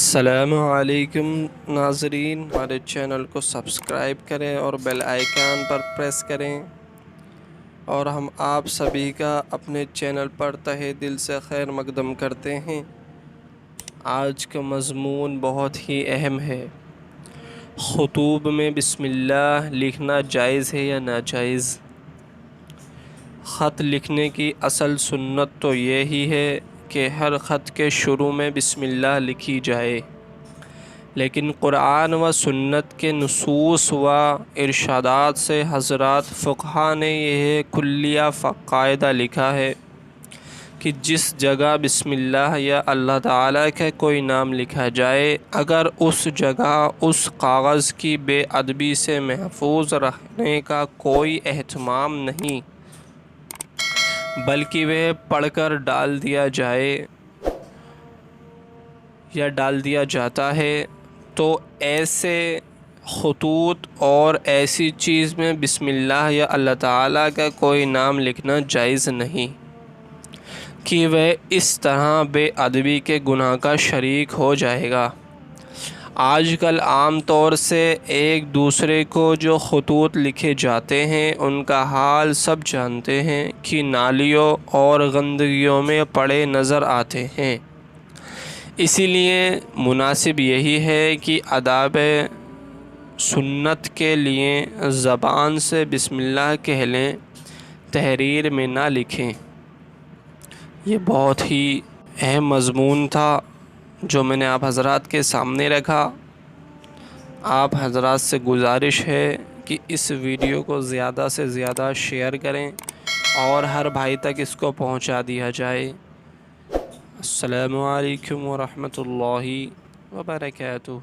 السلام علیکم ناظرین، ہمارے چینل کو سبسکرائب کریں اور بیل آئیکن پر پریس کریں، اور ہم آپ سبھی کا اپنے چینل پر تہہ دل سے خیر مقدم کرتے ہیں۔ آج کا مضمون بہت ہی اہم ہے۔ خطوب میں بسم اللہ لکھنا جائز ہے یا ناجائز؟ خط لکھنے کی اصل سنت تو یہی ہے کہ ہر خط کے شروع میں بسم اللہ لکھی جائے، لیکن قرآن و سنت کے نصوص و ارشادات سے حضرات فقہا نے یہ کلیہ قاعدہ لکھا ہے کہ جس جگہ بسم اللہ یا اللہ تعالیٰ کا کوئی نام لکھا جائے، اگر اس جگہ اس کاغذ کی بے ادبی سے محفوظ رکھنے کا کوئی اہتمام نہیں بلکہ وہ پڑھ کر ڈال دیا جائے یا ڈال دیا جاتا ہے، تو ایسے خطوط اور ایسی چیز میں بسم اللہ یا اللہ تعالیٰ کا کوئی نام لکھنا جائز نہیں، کہ وہ اس طرح بے ادبی کے گناہ کا شریک ہو جائے گا۔ آج کل عام طور سے ایک دوسرے کو جو خطوط لکھے جاتے ہیں ان کا حال سب جانتے ہیں کہ نالیوں اور گندگیوں میں پڑے نظر آتے ہیں۔ اسی لیے مناسب یہی ہے کہ آداب سنت کے لیے زبان سے بسم اللہ کہہ لیں، تحریر میں نہ لکھیں۔ یہ بہت ہی اہم مضمون تھا جو میں نے آپ حضرات کے سامنے رکھا۔ آپ حضرات سے گزارش ہے کہ اس ویڈیو کو زیادہ سے زیادہ شیئر کریں اور ہر بھائی تک اس کو پہنچا دیا جائے۔ السلام علیکم ورحمۃ اللہ وبرکاتہ۔